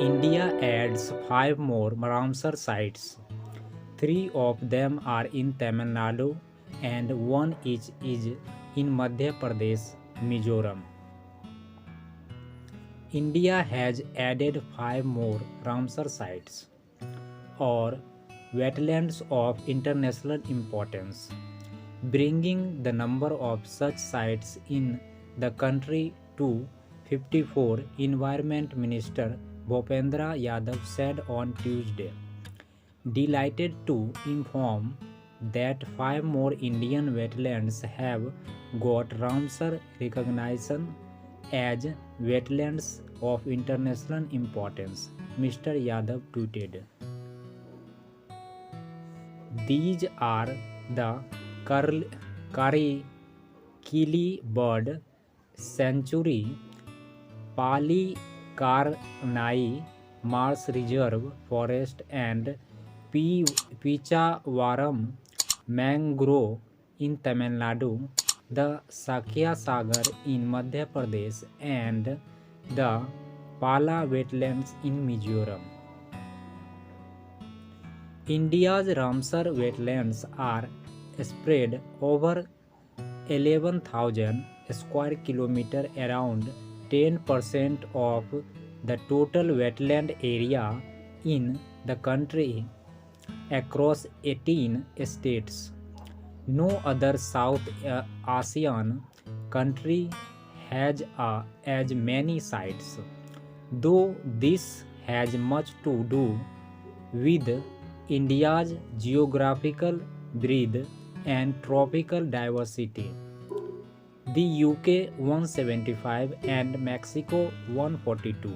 India adds five more Ramsar sites. Three of them are in Tamil Nadu and one each is in Madhya Pradesh, Mizoram. India has added five more Ramsar sites or wetlands of international importance, bringing the number of such sites in the country to 54, Environment Minister Bhupendra Yadav said on Tuesday. Delighted to inform that five more Indian wetlands have got Ramsar recognition as wetlands of international importance, Mr. Yadav tweeted. These are the Kili Bird Sanctuary, Palikarnai Marsh Reserve Forest, and Pichavaram Mangrove in Tamil Nadu, the Sakya Sagar in Madhya Pradesh, and the Pala wetlands in Mizoram. India's Ramsar wetlands are spread over 11,000 square kilometers, around 10% of the total wetland area in the country across 18 states. No other South Asian country has as many sites, though this has much to do with India's geographical breadth and tropical diversity. The UK 175 and Mexico 142.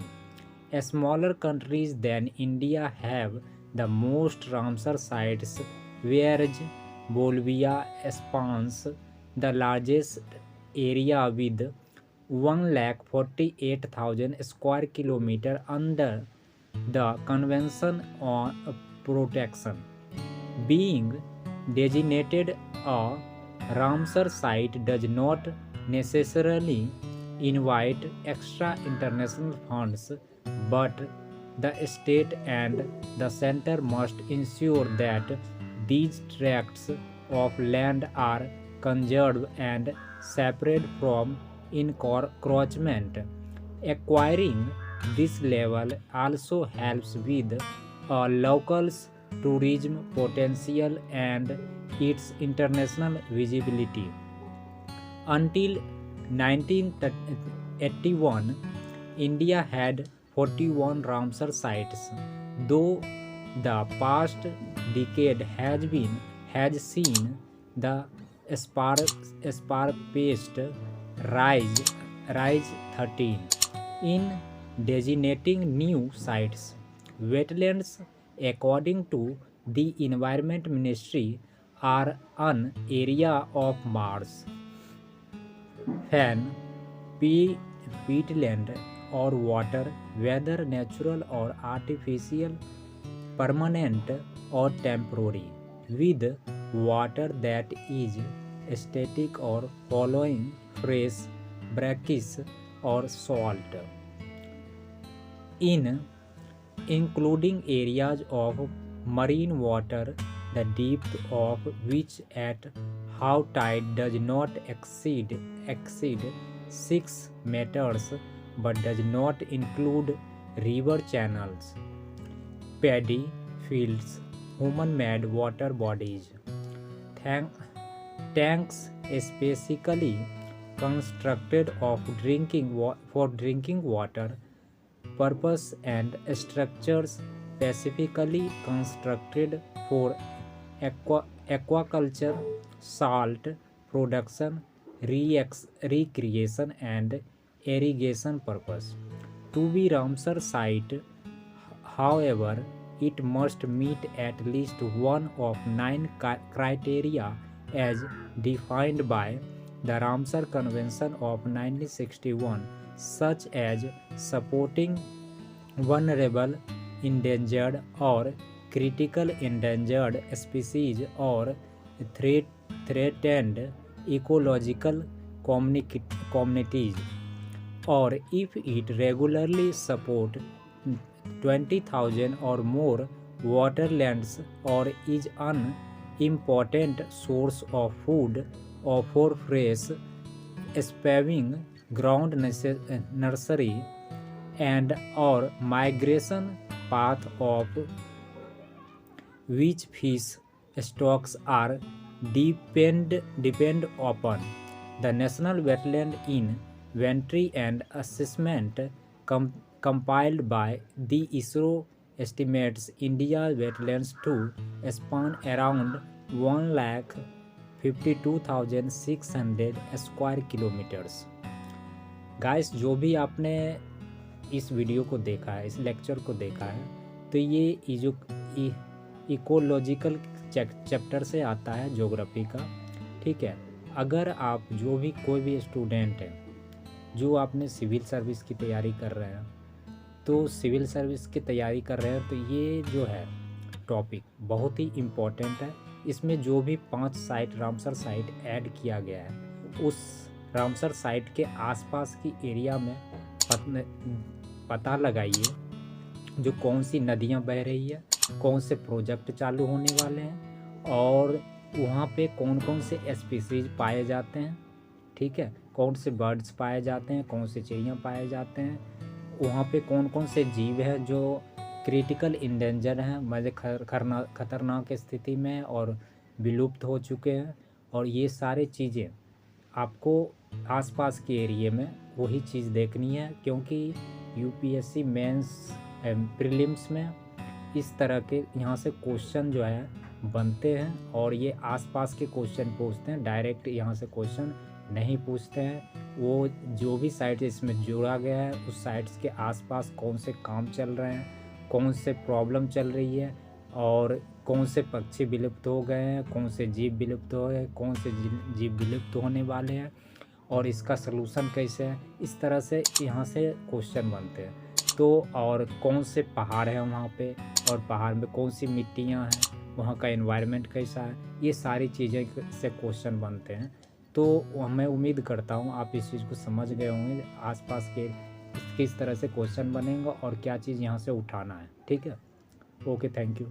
Smaller countries than India have the most Ramsar sites, whereas Bolivia spans the largest area with 148,000 square kilometers under the Convention on Protection. Being designated a Ramsar site does not necessarily invite extra international funds, but the state and the center must ensure that these tracts of land are conserved and separate from encroachment. Acquiring this level also helps with a local's tourism potential and its international visibility. Until 1981, India had 41 Ramsar sites, though the past decade has seen the sparpaced rise 13 in designating new sites. Wetlands, according to the Environment Ministry, are an area of marsh, fen, peatland, or water, whether natural or artificial, permanent or temporary, with water that is static or following fresh, brackish, or salt. In including areas of marine water, the depth of which at high tide does not exceed 6 meters, but does not include river channels, paddy fields, human-made water bodies, tanks specifically constructed for drinking water purpose, and structures specifically constructed for aquaculture, salt production, recreation, and irrigation purpose. To be Ramsar site, however, it must meet at least one of 9 criteria as defined by the Ramsar Convention of 1961, such as supporting vulnerable, endangered, or critical endangered species, or threatened ecological communities, or if it regularly support 20,000 or more waterlands or is an important source of food or for fresh spawning ground nursery and or migration path of which fish stocks are depend upon. The National Wetland Inventory and Assessment compiled by the ISRO estimates India's wetlands to span around 1,52,600 square kilometres. Guys, जो भी आपने इस video को देखा है, इस lecture को देखा है, तो ये इकोलॉजिकल चैप्टर से आता है, ज्योग्राफी का। ठीक है, अगर आप जो भी कोई भी स्टूडेंट है जो आपने सिविल सर्विस की तैयारी कर रहे हैं, तो सिविल सर्विस की तैयारी कर रहे हैं, तो ये जो है टॉपिक बहुत ही इम्पोर्टेंट है। इसमें जो भी 5 साइट रामसर साइट ऐड किया गया है, उस रामसर साइट के आसपास की एरिया में पता लगाइए जो कौन सी नदियाँ बह रही है, कौन से प्रोजेक्ट चालू होने वाले हैं, और वहाँ पे कौन कौन से स्पीसीज पाए जाते हैं। ठीक है, कौन से बर्ड्स पाए जाते हैं, कौन से चिड़ियाँ पाए जाते हैं, वहाँ पे कौन कौन से जीव हैं जो क्रिटिकल इंडेंजर हैं, मतलब खतरनाक स्थिति में और विलुप्त हो चुके हैं। और ये सारी चीज़ें आपको आसपास के एरिया में वही चीज़ देखनी है, क्योंकि यूपीएससी मेंस प्रीलिम्स में इस तरह के यहाँ से क्वेश्चन जो है बनते हैं, और ये आसपास के क्वेश्चन पूछते हैं, डायरेक्ट यहाँ से क्वेश्चन नहीं पूछते हैं। वो जो भी साइट इसमें जोड़ा गया है, उस साइट्स के आसपास कौन से काम चल रहे हैं, कौन से प्रॉब्लम चल रही है, और कौन से पक्षी विलुप्त हो गए हैं, कौन से जीव विलुप्त हो गए, कौन से जीव विलुप्त होने वाले हैं, और इसका सलूशन कैसे है। इस तरह से यहाँ से क्वेश्चन बनते हैं। तो और कौन से पहाड़ हैं वहाँ पे, और पहाड़ में कौन सी मिट्टियाँ हैं, वहाँ का एनवायरनमेंट कैसा है, ये सारी चीज़ें से क्वेश्चन बनते हैं। तो मैं उम्मीद करता हूँ आप इस चीज़ को समझ गए होंगे, आसपास के किस तरह से क्वेश्चन बनेंगे और क्या चीज़ यहाँ से उठाना है। ठीक है, ओके, थैंक यू।